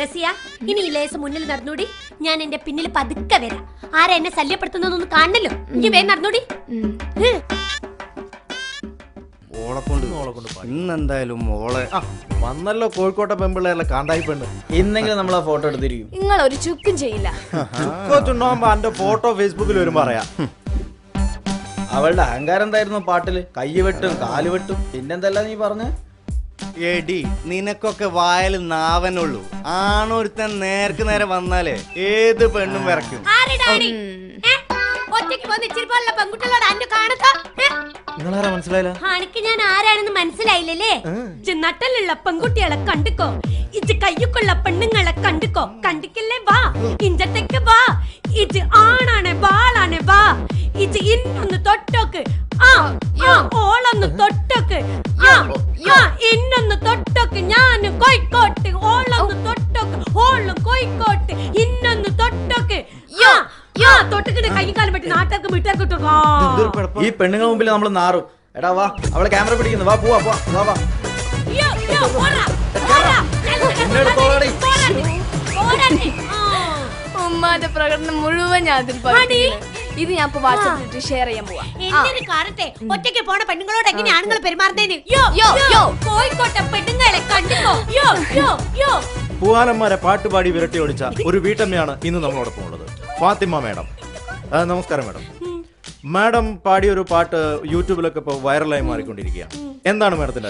റസിയ, ഇനി ഈ ലേസ് മുന്നിൽ നടന്നൂടി. ഞാൻ എന്റെ പിന്നിൽ പതുക്കെ വരാം. ആരാ എന്നെ ശല്യപ്പെടുത്തുന്നൊന്നും കാണണല്ലോ. എനിക്ക് വേഗം നടന്നൂടി. ഇന്നെന്തായാലും മോളെ വന്നല്ലോ കോഴിക്കോട്ടെ പെമ്പിള്ളേരുടെ കാന്തായി പെണ്ണ്. ഇന്നെങ്കിലും നമ്മൾ ആ ഫോട്ടോ എടുത്തിരിക്കും. നിങ്ങൾ ഒരു ചുക്കും ചെയ്യില്ല. ചുണ്ണാകുമ്പോ എന്റെ ഫോട്ടോ ഫേസ്ബുക്കിൽ വരും പറയാ. അവളുടെ അഹങ്കാരം എന്തായിരുന്നു പാട്ടില്? കയ്യ് വെട്ടും കാല് വെട്ടും പിന്നെന്തല്ല നീ പറഞ്ഞ? എടി നിനക്കൊക്കെ വായൽ നാവനുള്ളൂ. ആണൊരുത്തൻ നേർക്ക് നേരെ വന്നാലേ ഏത് പെണ്ണും വിറയ്ക്കും. നിങ്ങളാരാ മനസ്സിലായില്ല? എനിക്ക് ഞാൻ ആരാണെന്ന് മനസ്സിലായില്ലേ? നട്ടലുള്ള പെൺകുട്ടികളെ കണ്ടുക്കോ, ഇജ് കയ്യൊക്കെയുള്ള പെണ്ണുങ്ങളെ കണ്ടുക്കോ. കണ്ടിക്കല്ലേ വാ, ഇഞ്ചത്തേക്ക് വാ. ഇജ് ആണാണ് ബാളാണ് വാ. ഇജ് ഇന്നൊന്ന് തൊട്ടോക്ക്. ഓളൊന്ന് തൊട്ടോക്ക്. ഇന്നൊന്ന് തൊട്ടോക്ക്. ഞാൻ കോഴിക്കോട്ട്. ഓളൊന്ന് തൊട്ടോക്ക്. ഓളും കോഴിക്കോട്ട്. ഇന്നൊന്ന് തൊട്ടോക്ക്. തൊട്ടക്കിട്ട് കൈകാലം പറ്റി നാട്ടുകാർക്ക് വീട്ടുകാർക്ക്. ഈ പെണ്ണുങ്ങൾ മുമ്പിൽ നമ്മൾ നാറും. എടാ വാ, അവളെ ക്യാമറ പിടിക്കുന്നു. വാ പോവാ പോവാ വാ വാ. ഉമ്മാന്റെ പ്രകടനം മുഴുവൻ ഞാൻ അതിൽ പകർത്തിയിട്ടുണ്ട്. ഇത് ഞാൻ ഇപ്പൊ വാട്സാപ്പിൽ ഷെയർ ചെയ്യാൻ പോവാ. എന്തിനു കാണട്ടെ ഒറ്റയ്ക്ക് പോണ പെണ്ണുങ്ങളോട് എങ്ങനെ ആണുങ്ങൾ പെരുമാറുന്നേന്. കോഴിക്കോട്ടെ പെണ്ണുങ്ങളെ കണ്ടുക്കോ. പൂവാലന്മാരെ പാട്ടുപാടി വിരട്ടി ഓടിച്ച ഒരു വീട്ടമ്മയാണ് ഇന്ന് നമ്മളോടൊപ്പം ഉള്ളത്. ഫാത്തിമ മാഡം. നമസ്കാരം മാഡം. മാഡം പാടിയൊരു പാട്ട് യൂട്യൂബിലൊക്കെ ഇപ്പോൾ വൈറലായി മാറിക്കൊണ്ടിരിക്കുകയാണ്. എന്താണ് മാഡത്തിന്റെ